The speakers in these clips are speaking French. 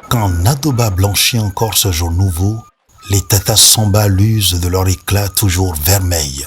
Quand Nadoba blanchit encore ce jour nouveau, les Tata Samba l'usent de leur éclat toujours vermeil.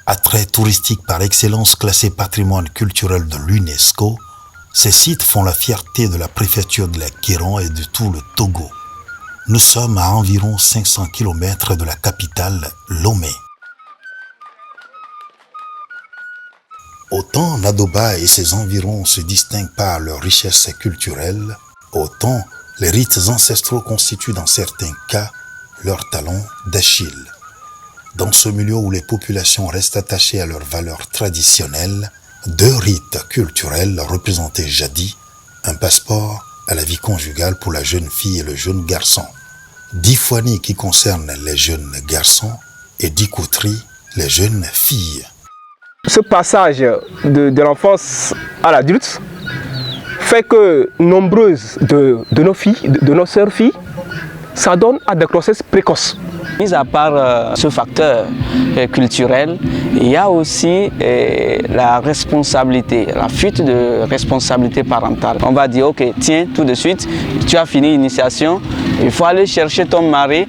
Attrait touristique par excellence classé patrimoine culturel de l'UNESCO, ces sites font la fierté de la préfecture de la Kéran et de tout le Togo. Nous sommes à environ 500 km de la capitale, Lomé. Autant Nadoba et ses environs se distinguent par leur richesse culturelle, autant les rites ancestraux constituent dans certains cas leur talon d'Achille. Dans ce milieu où les populations restent attachées à leurs valeurs traditionnelles, deux rites culturels représentaient jadis un passeport à la vie conjugale pour la jeune fille et le jeune garçon, Difwani qui concerne les jeunes garçons et Dikoutri les jeunes filles. Ce passage de l'enfance à l'adulte fait que nombreuses de nos filles, de nos sœurs filles, s'adonnent à des grossesses précoces. Mis à part ce facteur culturel, il y a aussi la responsabilité, la fuite de responsabilité parentale. On va dire, ok, tiens, tout de suite, tu as fini l'initiation, il faut aller chercher ton mari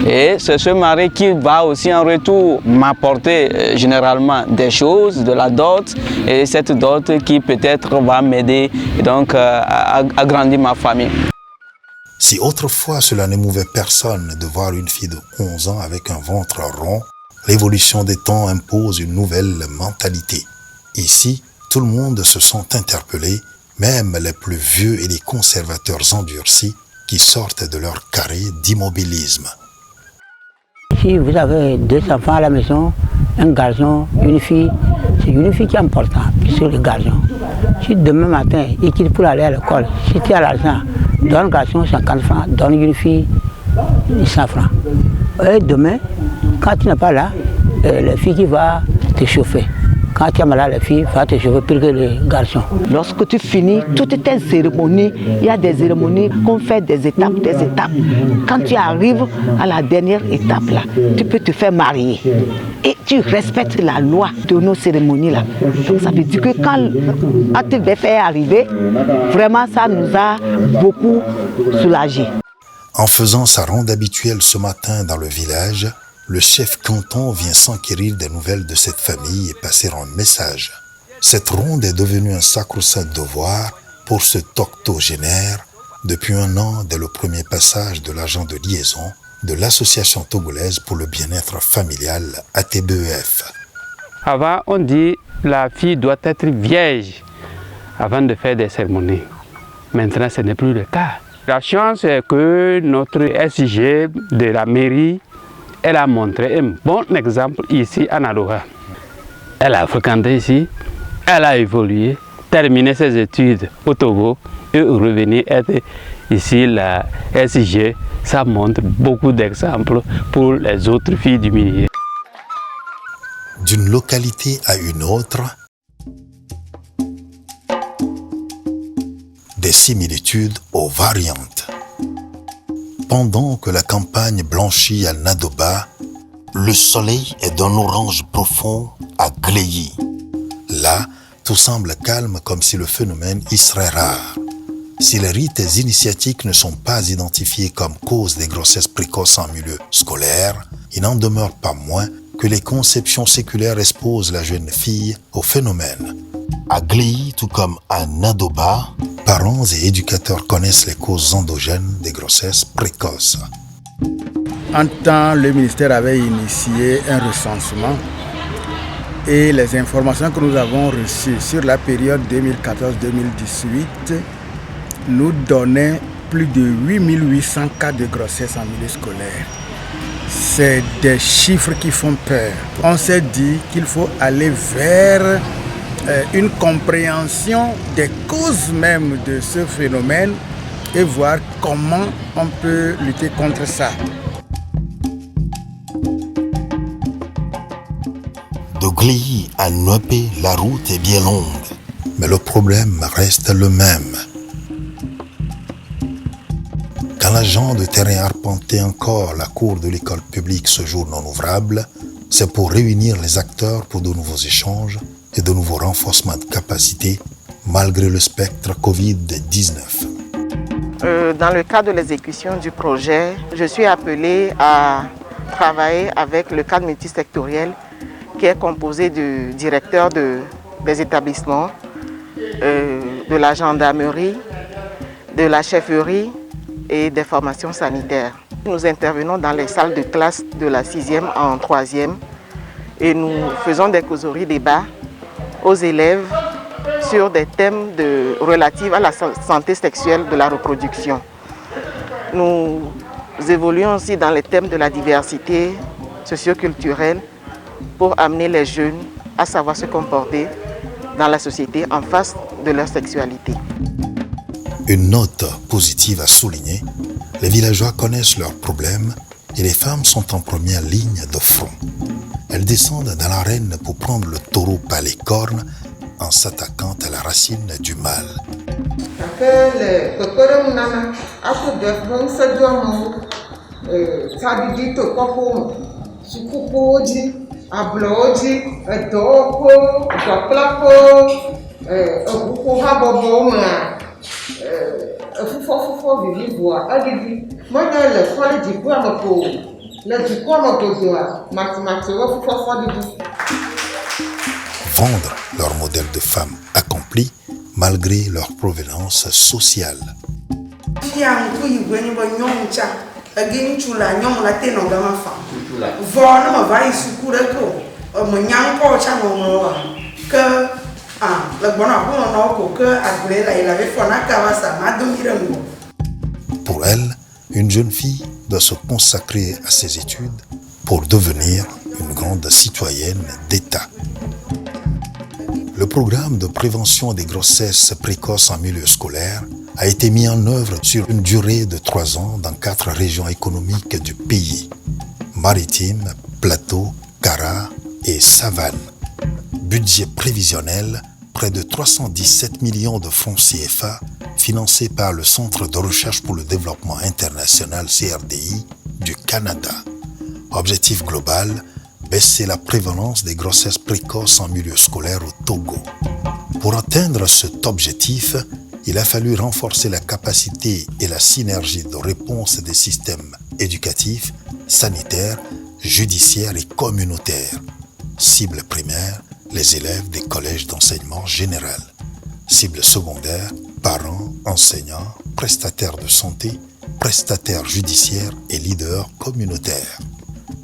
et c'est ce mari qui va aussi en retour m'apporter généralement des choses, de la dot, et cette dot qui peut-être va m'aider donc à agrandir ma famille. Si autrefois cela n'émouvait personne de voir une fille de 11 ans avec un ventre rond, l'évolution des temps impose une nouvelle mentalité. Ici, tout le monde se sent interpellé, même les plus vieux et les conservateurs endurcis qui sortent de leur carré d'immobilisme. Si vous avez deux enfants à la maison, un garçon, une fille, c'est une fille qui est importante sur le garçon. Si demain matin, il quitte pour aller à l'école, si tu as l'argent, donne un garçon 50 francs, donne une fille 100 francs. Et demain, quand tu n'es pas là, la fille qui va te chauffer. Quand tu es malade, la fille va te chauffer plus que le garçon. Lorsque tu finis toutes tes cérémonies, il y a des cérémonies qu'on fait des étapes. Quand tu arrives à la dernière étape, là, tu peux te faire marier. Et tu respectes la loi de nos cérémonies. Là. Donc ça veut dire que quand tu vas faire arriver, vraiment ça nous a beaucoup soulagés. En faisant sa ronde habituelle ce matin dans le village, le chef canton vient s'enquérir des nouvelles de cette famille et passer un message. Cette ronde est devenue un sacro-saint devoir pour ce octogénaire depuis un an dès le premier passage de l'agent de liaison de l'Association togolaise pour le bien-être familial ATBEF. Avant, on dit que la fille doit être vierge avant de faire des cérémonies. Maintenant, ce n'est plus le cas. La chance est que notre SIG de la mairie, elle a montré un bon exemple ici à Nadoba. Elle a fréquenté ici, elle a évolué, terminé ses études au Togo et revenir être ici la SIG. Ça montre beaucoup d'exemples pour les autres filles du milieu. D'une localité à une autre, des similitudes aux variantes. Pendant que la campagne blanchit à Nadoba, le soleil est d'un orange profond à Gléyi. Là, tout semble calme comme si le phénomène y serait rare. Si les rites initiatiques ne sont pas identifiés comme cause des grossesses précoces en milieu scolaire, il n'en demeure pas moins que les conceptions séculaires exposent la jeune fille au phénomène. À Gléyi, tout comme à Nadoba, parents et éducateurs connaissent les causes endogènes des grossesses précoces. En temps, le ministère avait initié un recensement et les informations que nous avons reçues sur la période 2014-2018 nous donnaient plus de 8800 cas de grossesse en milieu scolaire. C'est des chiffres qui font peur. On s'est dit qu'il faut aller vers une compréhension des causes même de ce phénomène et voir comment on peut lutter contre ça. De Gléy à Nuépé, la route est bien longue, mais le problème reste le même. Quand l'agent de terrain arpentait encore la cour de l'école publique ce jour non ouvrable, c'est pour réunir les acteurs pour de nouveaux échanges et de nouveaux renforcements de capacité malgré le spectre Covid-19. Dans le cadre de l'exécution du projet, je suis appelée à travailler avec le cadre multisectoriel qui est composé du directeur des établissements, de la gendarmerie, de la chefferie et des formations sanitaires. Nous intervenons dans les salles de classe de la 6e en 3e et nous faisons des causeries débats aux élèves sur des thèmes relatifs à la santé sexuelle de la reproduction. Nous évoluons aussi dans les thèmes de la diversité socioculturelle pour amener les jeunes à savoir se comporter dans la société en face de leur sexualité. Une note positive à souligner, les villageois connaissent leurs problèmes et les femmes sont en première ligne de front. Elles descendent dans l'arène pour prendre le taureau par les cornes en s'attaquant à la racine du mal. Vendre leur modèle de femme accomplie malgré leur provenance sociale. Pour elle, une jeune fille doit se consacrer à ses études pour devenir une grande citoyenne d'État. Le programme de prévention des grossesses précoces en milieu scolaire a été mis en œuvre sur une durée de 3 ans dans 4 régions économiques du pays: Maritime, Plateau, Kara et Savane. Budget prévisionnel, près de 317 millions de francs CFA, financé par le Centre de recherche pour le développement international CRDI du Canada. Objectif global, baisser la prévalence des grossesses précoces en milieu scolaire au Togo. Pour atteindre cet objectif, il a fallu renforcer la capacité et la synergie de réponse des systèmes éducatifs, sanitaires, judiciaires et communautaires. Cible primaire, les élèves des collèges d'enseignement général. Cible secondaire, parents, enseignants, prestataires de santé, prestataires judiciaires et leaders communautaires.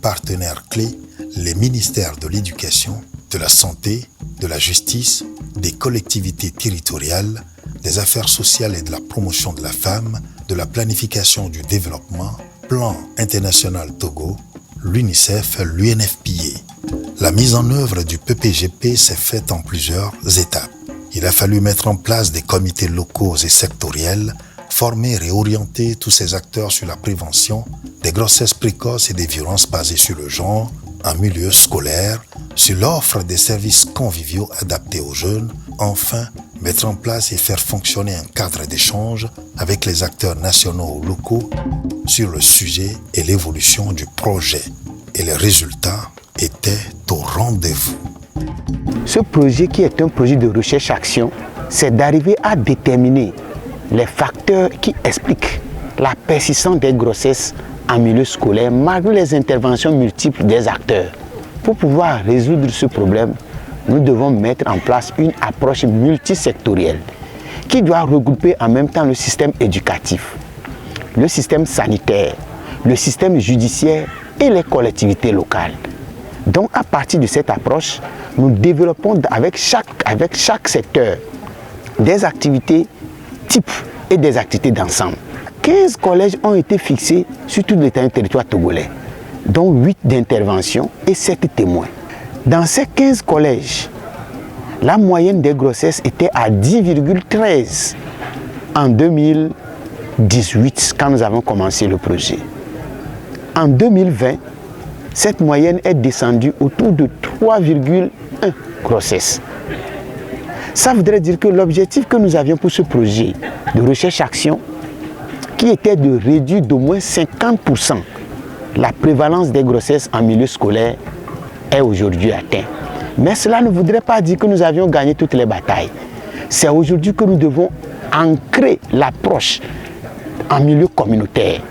Partenaires clés, les ministères de l'Éducation, de la Santé, de la Justice, des collectivités territoriales, des Affaires sociales et de la promotion de la femme, de la planification du développement, Plan international Togo, l'UNICEF, l'UNFPA. La mise en œuvre du PPGP s'est faite en plusieurs étapes. Il a fallu mettre en place des comités locaux et sectoriels, former et orienter tous ces acteurs sur la prévention des grossesses précoces et des violences basées sur le genre en milieu scolaire, sur l'offre des services conviviaux adaptés aux jeunes, enfin mettre en place et faire fonctionner un cadre d'échange avec les acteurs nationaux ou locaux sur le sujet et l'évolution du projet. Et les résultats étaient au rendez-vous. Ce projet qui est un projet de recherche-action, c'est d'arriver à déterminer les facteurs qui expliquent la persistance des grossesses en milieu scolaire malgré les interventions multiples des acteurs. Pour pouvoir résoudre ce problème, nous devons mettre en place une approche multisectorielle qui doit regrouper en même temps le système éducatif, le système sanitaire, le système judiciaire et les collectivités locales. Donc à partir de cette approche, nous développons avec chaque secteur des activités types et des activités d'ensemble. 15 collèges ont été fixés sur tout le territoire togolais, dont 8 d'intervention et 7 témoins. Dans ces 15 collèges, la moyenne des grossesses était à 10,13 en 2018 quand nous avons commencé le projet. En 2020, cette moyenne est descendue autour de 3,1 grossesses. Ça voudrait dire que l'objectif que nous avions pour ce projet de recherche-action, qui était de réduire d'au moins 50% la prévalence des grossesses en milieu scolaire, est aujourd'hui atteint. Mais cela ne voudrait pas dire que nous avions gagné toutes les batailles. C'est aujourd'hui que nous devons ancrer l'approche en milieu communautaire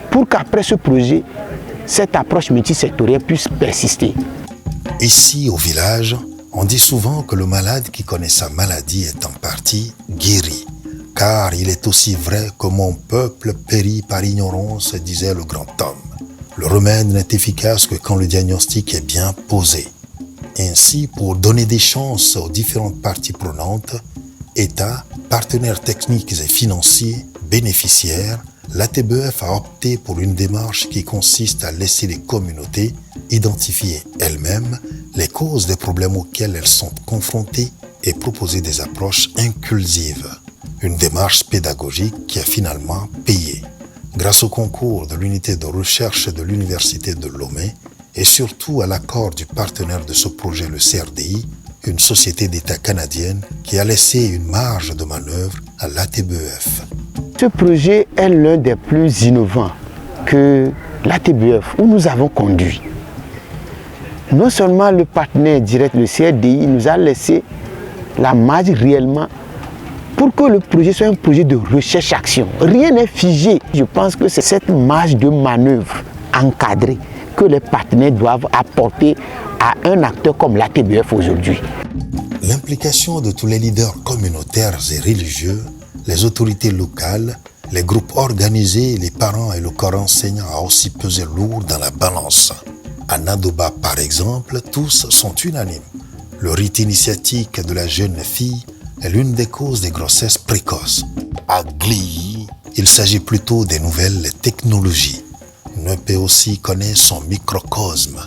pour qu'après ce projet, cette approche multisectorielle puisse persister. Ici, au village, on dit souvent que le malade qui connaît sa maladie est en partie guéri. Car il est aussi vrai que mon peuple périt par ignorance, disait le grand homme. Le remède n'est efficace que quand le diagnostic est bien posé. Ainsi, pour donner des chances aux différentes parties prenantes, État, partenaires techniques et financiers, bénéficiaires, l'ATBEF a opté pour une démarche qui consiste à laisser les communautés identifier elles-mêmes les causes des problèmes auxquels elles sont confrontées et proposer des approches inclusives. Une démarche pédagogique qui a finalement payé. Grâce au concours de l'unité de recherche de l'Université de Lomé et surtout à l'accord du partenaire de ce projet, le CRDI, une société d'État canadienne qui a laissé une marge de manœuvre à l'ATBEF. Ce projet est l'un des plus innovants que l'ATBEF, où nous avons conduit. Non seulement le partenaire direct, le CRDI, nous a laissé la marge réellement pour que le projet soit un projet de recherche-action. Rien n'est figé. Je pense que c'est cette marge de manœuvre encadrée que les partenaires doivent apporter à un acteur comme l'ATBEF aujourd'hui. L'implication de tous les leaders communautaires et religieux, les autorités locales, les groupes organisés, les parents et le corps enseignant a aussi pesé lourd dans la balance. À Nadoba, par exemple, tous sont unanimes. Le rite initiatique de la jeune fille est l'une des causes des grossesses précoces. À Gléy, il s'agit plutôt des nouvelles technologies. Nepé aussi connaît son microcosme.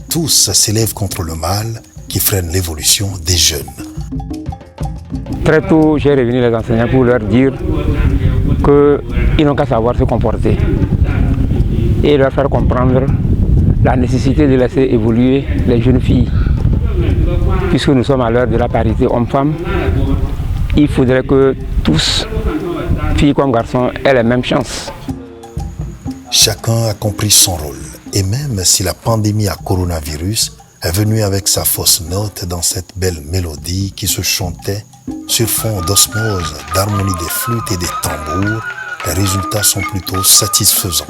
Tous s'élèvent contre le mal qui freine l'évolution des jeunes. Très tôt, j'ai réuni les enseignants pour leur dire qu'ils n'ont qu'à savoir se comporter et leur faire comprendre la nécessité de laisser évoluer les jeunes filles. Puisque nous sommes à l'heure de la parité homme-femme, il faudrait que tous, filles comme garçons, aient les mêmes chances. Chacun a compris son rôle. Et même si la pandémie à coronavirus est venue avec sa fausse note dans cette belle mélodie qui se chantait sur fond d'osmose, d'harmonie des flûtes et des tambours, les résultats sont plutôt satisfaisants.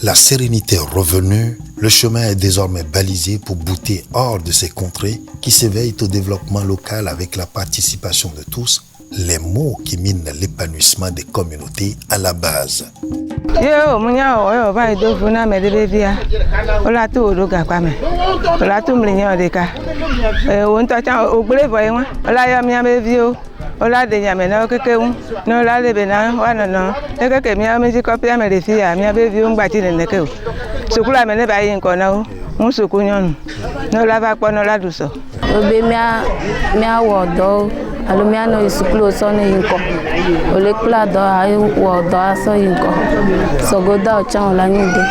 La sérénité revenue, le chemin est désormais balisé pour bouter hors de ces contrées qui s'éveillent au développement local avec la participation de tous, les mots qui minent l'épanouissement des communautés à la base. Ola de nyame na okeke wu no la lebe na wa no no ekeke mi ameji copy amere fi ya mi abevi un gbati ne neke o sukula me ne ba yin ko na o un suku nyonu no la ba po no la duso obe mi awodo alo mi ano sukulu so ne yin ko ole kula do ayi wodo aso yin ko so goda o chan la nyinde.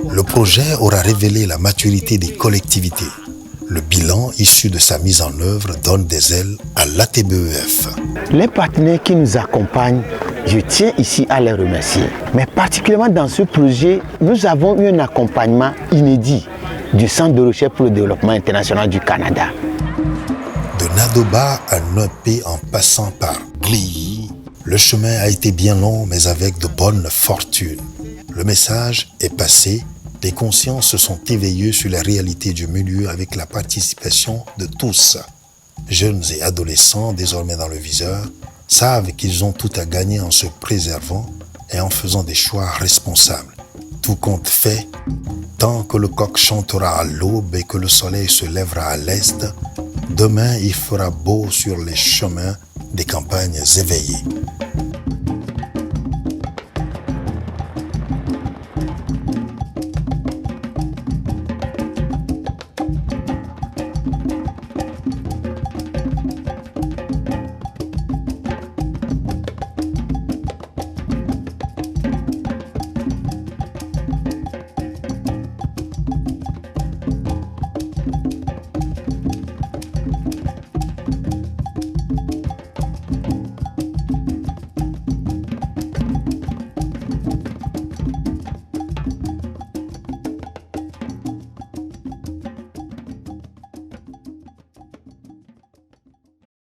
Le projet aura révélé la maturité des collectivités. Le bilan issu de sa mise en œuvre donne des ailes à l'ATBEF. Les partenaires qui nous accompagnent, je tiens ici à les remercier. Mais particulièrement dans ce projet, nous avons eu un accompagnement inédit du Centre de recherche pour le développement international du Canada. De Nadoba à Nepé en passant par Gléy, le chemin a été bien long mais avec de bonnes fortunes. Le message est passé. Les consciences se sont éveillées sur la réalité du milieu avec la participation de tous. Jeunes et adolescents, désormais dans le viseur, savent qu'ils ont tout à gagner en se préservant et en faisant des choix responsables. Tout compte fait, tant que le coq chantera à l'aube et que le soleil se lèvera à l'est, demain il fera beau sur les chemins des campagnes éveillées.